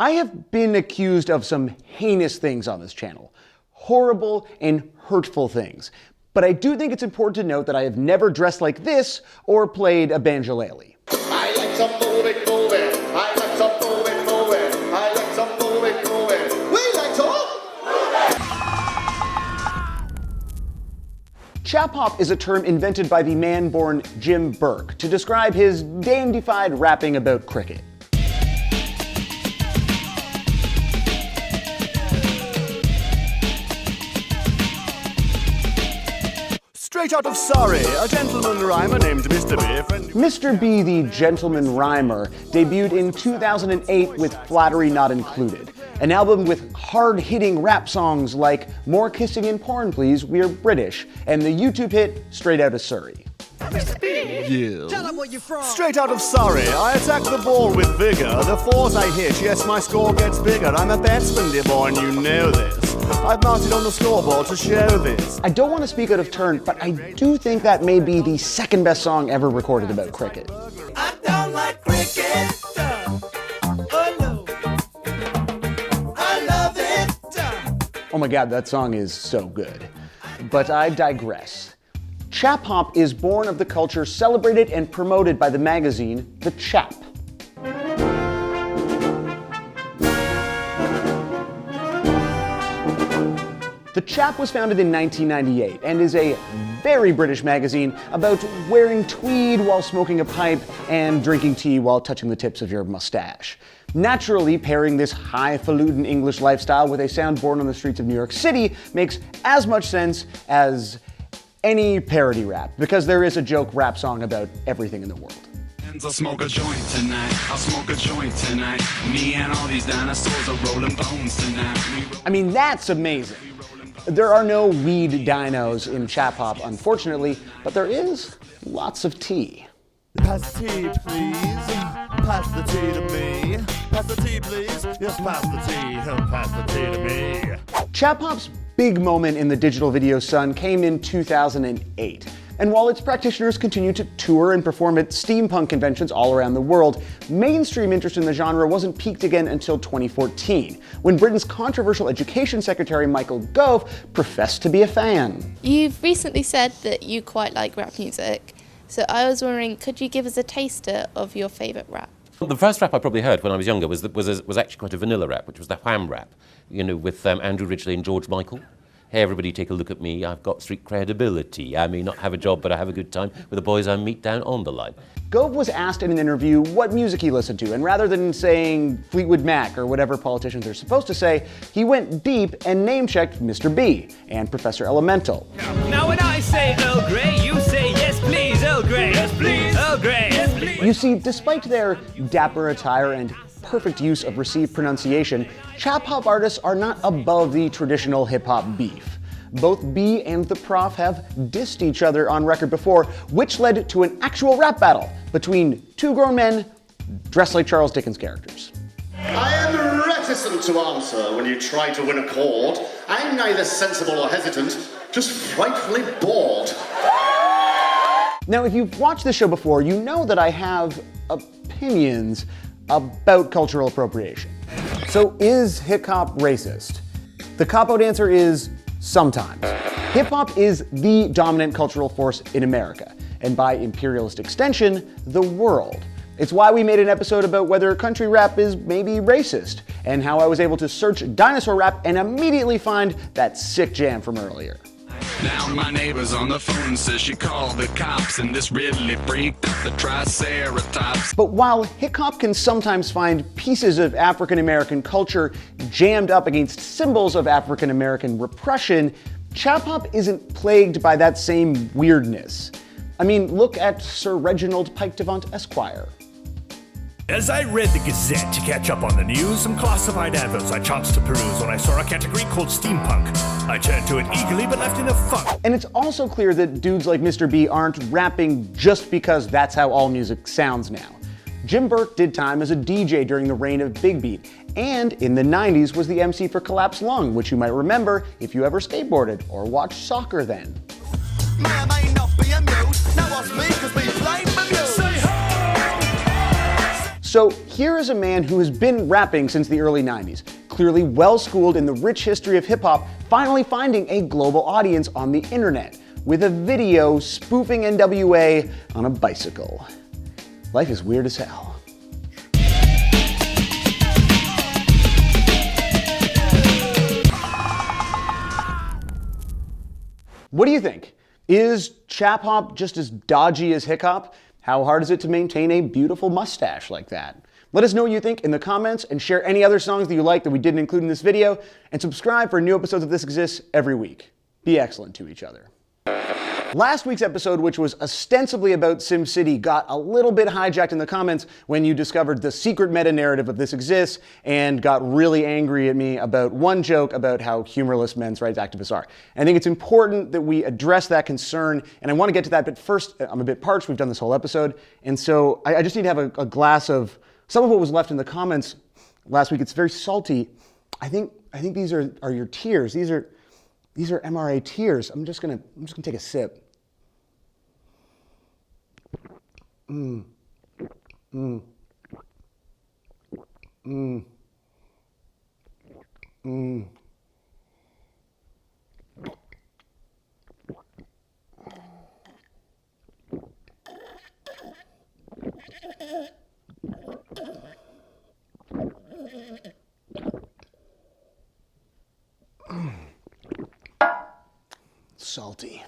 I have been accused of some heinous things on this channel. Horrible and hurtful things. But I do think it's important to note that I have never dressed like this or played a banjolele. I like some moving. I like some moving. I like some moving. We like to move. Chap-hop is a term invented by the man born Jim Burke to describe his dandified rapping about cricket. Straight out of Surrey, a gentleman rhymer named Mr. B. Mr. B, the gentleman rhymer, debuted in 2008 with Flattery Not Included, an album with hard-hitting rap songs like More Kissing and Porn Please, We're British, and the YouTube hit Straight Outta Surrey. Mr. B! Yeah. Tell 'em where you're from. Straight out of Surrey, I attack the ball with vigor. The fours I hit, yes, my score gets bigger. I'm a batsman, dear boy, and you know this. I've marked it on the scoreboard to show this. I don't want to speak out of turn, but I do think that may be the second best song ever recorded about cricket. I don't like cricket. Oh no. I love it. Oh my god, that song is so good. But I digress. Chap-hop is born of the culture celebrated and promoted by the magazine The Chap. The Chap was founded in 1998 and is a very British magazine about wearing tweed while smoking a pipe and drinking tea while touching the tips of your moustache. Naturally, pairing this highfalutin English lifestyle with a sound born on the streets of New York City makes as much sense as any parody rap, because there is a joke rap song about everything in the world. I'll smoke a joint tonight. I'll smoke a joint tonight. Me and all these dinosaurs are rolling bones tonight. I mean, that's amazing. There are no weed dinos in Chap-hop, unfortunately, but there is lots of tea. Pass the tea, please. Pass the tea to me. Pass the tea, please. Yes, pass the tea. Pass the tea to me. Chap-hop's big moment in the digital video sun came in 2008. And while its practitioners continue to tour and perform at steampunk conventions all around the world, mainstream interest in the genre wasn't peaked again until 2014, when Britain's controversial education secretary Michael Gove professed to be a fan. You've recently said that you quite like rap music, so I was wondering, could you give us a taster of your favourite rap? The first rap I probably heard when I was younger was actually quite a vanilla rap, which was the wham rap, you know, with Andrew Ridgeley and George Michael. Hey everybody, take a look at me, I've got street credibility. I may not have a job, but I have a good time with the boys I meet down on the line. Gove was asked in an interview what music he listened to, and rather than saying Fleetwood Mac or whatever politicians are supposed to say, he went deep and name-checked Mr. B and Professor Elemental. Now when I say Earl Grey, you say yes please, Earl Grey. Yes please. Earl Grey. Yes please. You see, despite their dapper attire and perfect use of received pronunciation, Chap-hop artists are not above the traditional hip-hop beef. Both B and the Prof have dissed each other on record before, which led to an actual rap battle between two grown men dressed like Charles Dickens characters. I am reticent to answer when you try to win a chord. I'm neither sensible or hesitant, just frightfully bored. Now, if you've watched this show before, you know that I have opinions about cultural appropriation. So is hick-hop racist? The cop-out answer is sometimes. Hip-hop is the dominant cultural force in America, and by imperialist extension, the world. It's why we made an episode about whether country rap is maybe racist, and how I was able to search dinosaur rap and immediately find that sick jam from earlier. Now my neighbor's on the phone, says she called the cops, and this really freaked out the triceratops. But while hick-hop can sometimes find pieces of African-American culture jammed up against symbols of African-American repression, Chap-hop isn't plagued by that same weirdness. I mean, look at Sir Reginald Pike Devant Esquire. As I read the Gazette to catch up on the news, some classified adverts I chanced to peruse when I saw a category called steampunk. I turned to it eagerly but left in a funk. And it's also clear that dudes like Mr. B aren't rapping just because that's how all music sounds now. Jim Burke did time as a DJ during the reign of Big Beat, and in the 90s was the MC for Collapsed Lung, which you might remember if you ever skateboarded or watched soccer then. May or may not be amused. Now watch me, 'cause we blame the news. So here is a man who has been rapping since the early 90s, clearly well-schooled in the rich history of hip-hop, finally finding a global audience on the internet with a video spoofing NWA on a bicycle. Life is weird as hell. What do you think? Is Chap-hop just as dodgy as hick-hop? How hard is it to maintain a beautiful mustache like that? Let us know what you think in the comments and share any other songs that you like that we didn't include in this video, and subscribe for new episodes of This Exists every week. Be excellent to each other. Last week's episode, which was ostensibly about SimCity, got a little bit hijacked in the comments when you discovered the secret meta-narrative of This Exists and got really angry at me about one joke about how humorless men's rights activists are. I think it's important that we address that concern, and I want to get to that, but first, I'm a bit parched. We've done this whole episode, and so I just need to have a glass of some of what was left in the comments last week. It's very salty. I think these are your tears. These are MRA tears. I'm just gonna take a sip. Salty.